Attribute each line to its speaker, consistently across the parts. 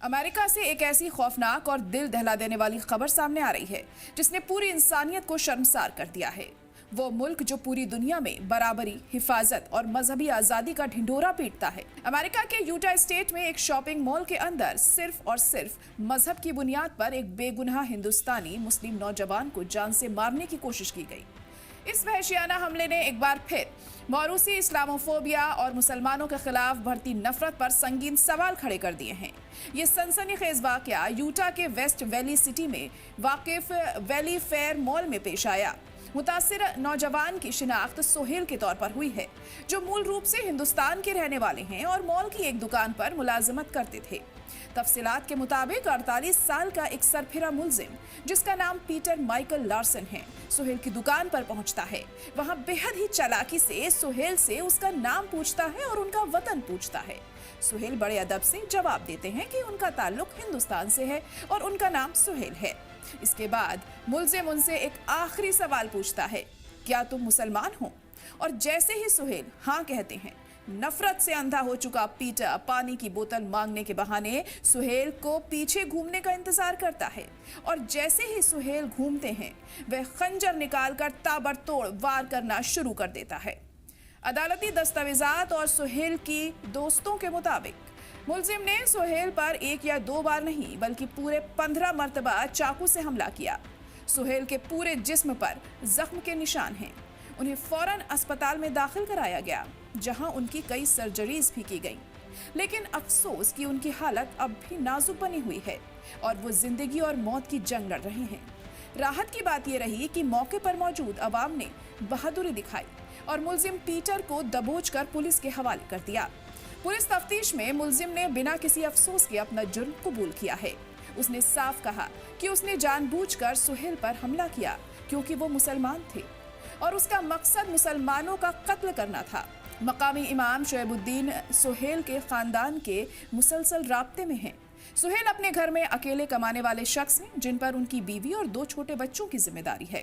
Speaker 1: America से एक ऐसी खौफनाक और दिल दहला देने वाली खबर सामने आ रही है जिसने पूरी इंसानियत को शर्मसार कर दिया है। वो मुल्क जो पूरी दुनिया में बराबरी, हिफाजत और मजहबी आजादी का ढिंढोरा पीटता है। अमेरिका के यूटा स्टेट में एक शॉपिंग मॉल के अंदर सिर्फ और सिर्फ मजहब की बुनियाद पर एक बेगुनाह हिंदुस्तानी मुस्लिम नौजवान को जान से मारने की कोशिश की गई। इस वहशियाना हमले ने एक बार फिर मौरूसी इस्लामोफोबिया और मुसलमानों के खिलाफ बढ़ती नफरत पर संगीन सवाल खड़े कर दिए हैं। ये सनसनीखेज वाकया यूटा के वेस्ट वैली सिटी में वाकिफ वैली फेयर मॉल में पेश आया। मुतासिर नौजवान की शिनाख्त सोहेल के तौर पर हुई है, जो मूल रूप से हिंदुस्तान के रहने वाले हैं और मॉल की एक दुकान पर मुलाजमत करते थे। तफसीलात के मुताबिक 48 साल का एक सरफिरा मुलजिम, जिसका नाम पीटर माइकल लार्सन है, सोहेल की दुकान पर पहुंचता है। वहां बेहद ही चालाकी से सोहेल से उसका नाम पूछता है और उनका वतन पूछता है। सोहेल बड़े अदब से जवाब देते हैं कि उनका ताल्लुक हिंदुस्तान से है और उनका नाम सोहेल है। इसके बाद मुलजिम उनसे एक आखिरी सवाल पूछता है, क्या तुम मुसलमान हो? और जैसे ही सोहेल हाँ कहते हैं, नफरत से अंधा हो चुका पीटर पानी की बोतल मांगने के बहाने सोहेल को पीछे घूमने का इंतजार करता है और जैसे ही सोहेल घूमते हैं, वह खंजर निकालकर ताबड़तोड़ वार करना शुरू कर देता है। अदालती दस्तावेजात और सोहेल की दोस्तों के मुताबिक मुलजिम ने सोहेल पर एक या दो बार नहीं बल्कि पूरे 15 मरतबा चाकू से हमला किया। सोहेल के पूरे जिस्म पर जख्म के निशान हैं। उन्हें फौरन अस्पताल में दाखिल कराया गया, जहां उनकी कई सर्जरीज भी की गईं। लेकिन अफसोस कि उनकी हालत अब भी नाजुक बनी हुई है और वो जिंदगी और मौत की जंग लड़ रहे हैं। राहत की बात यह रही कि मौके पर मौजूद अवाम ने बहादुरी दिखाई और मुलजिम पीटर को दबोच कर पुलिस के हवाले कर दिया। पुलिस तफ्तीश में मुलजिम ने बिना किसी अफसोस के अपना जुर्म कबूल किया है। उसने साफ कहा कि उसने जानबूझकर सोहेल पर हमला किया क्योंकि वो मुसलमान थे और उसका मकसद मुसलमानों का कत्ल करना था। मकामी इमाम शोएबुद्दीन सोहेल के खानदान के मुसलसल राब्ते में हैं। सोहेल अपने घर में अकेले कमाने वाले शख्स हैं, जिन पर उनकी बीवी और 2 छोटे बच्चों की जिम्मेदारी है।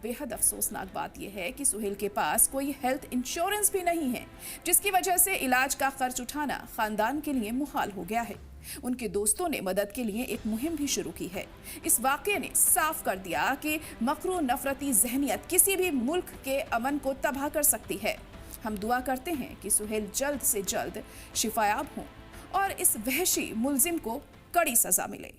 Speaker 1: बेहद अफसोसनाक बात यह है कि सोहेल के पास कोई हेल्थ इंश्योरेंस भी नहीं है, जिसकी वजह से इलाज का खर्च उठाना खानदान के लिए मुहाल हो गया है। उनके दोस्तों ने मदद के लिए एक मुहिम भी शुरू की है। इस वाकये ने साफ कर दिया कि मकरू नफरती जहनियत किसी भी मुल्क के अमन को तबाह कर सकती है। हम दुआ करते हैं कि सोहेल जल्द से जल्द शिफायाब हों और इस वहशी मुलजिम को कड़ी सजा मिले।